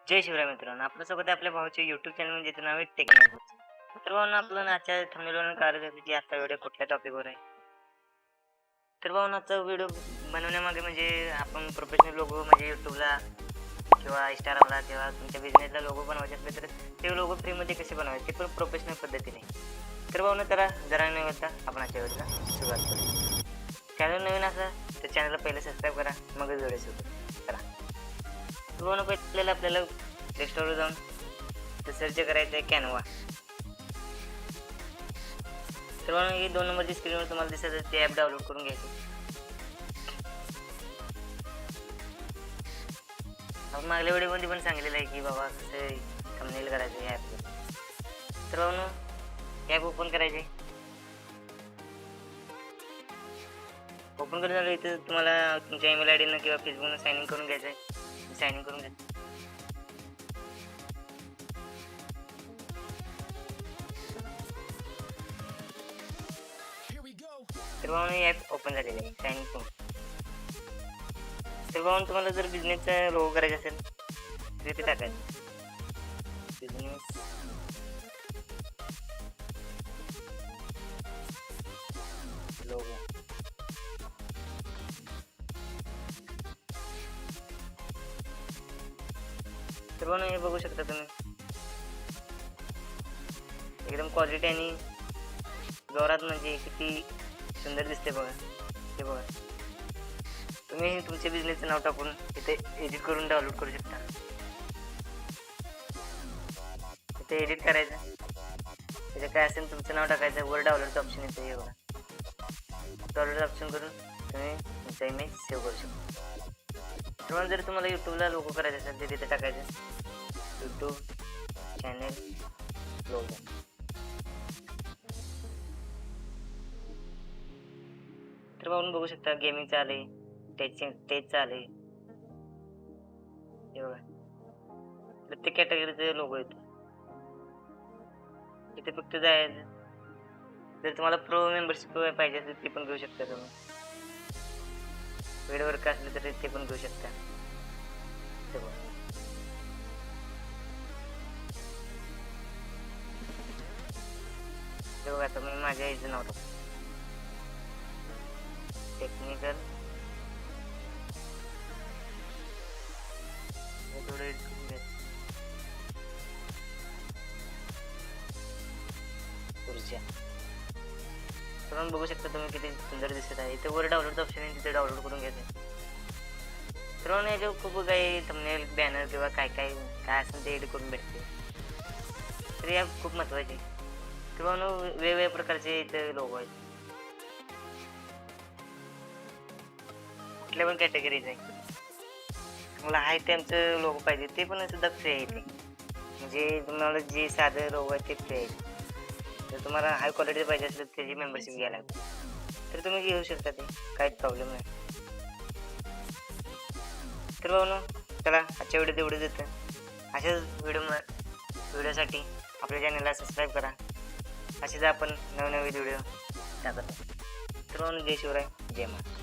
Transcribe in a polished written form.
जय शिवराय मित्रांनो, आपल्यासोबत आपल्या भावाच्या YouTube चॅनल म्हणजे त्याचं नाव आहे टेक्निकल. तर भावांनो आपलं आजच्या थंबनेलवरून कळालं की आजचा व्हिडिओ कुठल्या टॉपिकवर आहे. तर भावांनो आजचा व्हिडिओ बनवण्यामागे म्हणजे आपण प्रोफेशनल लोगो म्हणजे YouTubeला किंवा Instagramला किंवा तुमच्या बिझनेसला लोगो बनवायचे असले तर ते लोगो फ्रीमध्ये कसे बनवायचे ते पण प्रोफेशनल पद्धतीने. तर भावांनो चला जरा न बोलता आपण आजच्या व्हिडिओला सुरुवात करूया. चॅनल नवीन असेल तर चॅनलला पहिले सबस्क्राईब करा, मगच व्हिडिओ सुरू करा. तर भावांनो आपल्याला प्ले स्टोरवर जाऊन तर सर्च करायचं आहे कॅनवा. तर म्हणून ही 2 नंबरची स्क्रीनवर तुम्हाला दिसत ते ॲप डाउनलोड करून घ्यायचं. आपण मागल्या व्हिडिओमध्ये पण सांगितलेलं आहे की बाबा कसं थंबनेल करायचं आहे ॲपवर. तर म्हणून ॲप ओपन करायचे. ओपन करून झालं इथं तुम्हाला तुमच्या ईमेल आय डीनं किंवा फेसबुकनं साइन इन करून घ्यायचं आहे. साइन इन करून घ्यायचं. तर भाऊन हे ॲप ओपन झालेलं आहे साइन इन करून. तर भाऊन तुम्हाला जर बिझनेसचा लोगो करायचा असेल तर इथे टाकायचं बिझनेस लोगो. तर भाऊन हे बघू शकता तुम्ही एकदम क्वालिटी आणि जोरात म्हणजे किती सुंदर दिसते बघा. ते बघा तुम्ही तुमच्या बिझनेसचं नाव टाकून इथे एडिट करून डाउनलोड करू शकता. इथे एडिट करायचं, त्याच्यात काय असेल तुमचं नाव टाकायचं, वर डाउनलोडचं ऑप्शन येतं. हे बघा डाउनलोड ऑप्शन करून तुम्ही तुमचा इमेज सेव्ह करू शकता. तर जर तुम्हाला यूट्यूबला लोगो करायचं असेल तर तिथे टाकायचं यूट्यूब चॅनल लोगो. तर बघून बघू शकता गेमिंगचं आले, टेचचं आले. हे बघा प्रत्येक कॅटेगरीचे लोगो येतो. इथे फक्त जायचं. जर तुम्हाला प्रो मेंबरशिप पाहिजे असेल ते पण घेऊ शकता तुम्ही. पेड वर्क असलं तर ते पण घेऊ शकता. हे बघा हे बघा आता मी माझ्या याचं नाव टाकतो टेक्निकल. थोडं edit करून घ्यायचं. ऊर्जा. तर बघू शकता तुम्ही किती सुंदर दिसत आहे. इथे वर डाउनलोडचं ऑप्शन आहे, तिथे डाउनलोड करून घ्यायचं. तर याच्यावर खूप काही थंबनेल बॅनर किंवा काय काय काय असेल ते एडिट करून भेटते. तर या खूप महत्त्वाचे. तर वेगवेगळ्या प्रकारचे इथे लोगो आहेत. कुठल्या पण कॅटेगरीज आहे. तुम्हाला हाय त्यांचं लोगो पाहिजे ते पण सुद्धा फ्री आहे ते. म्हणजे तुम्हाला जे साधं लोगो आहे ते फ्री आहे. जर तुम्हाला हाय क्वालिटी पाहिजे असेल तर त्याची मेंबरशिप घ्यायला लागते. तर तुम्ही घेऊ शकता ते, काहीच प्रॉब्लेम नाही. तर भाऊनो चला आजच्या व्हिडिओ तेवढंच येतं. अशाच व्हिडिओसाठी आपल्या चॅनलला सबस्क्राईब करा. असेच आपण नवनवीन व्हिडिओ टाकत. तर भाऊनो जय शिवराय, जय महाराज.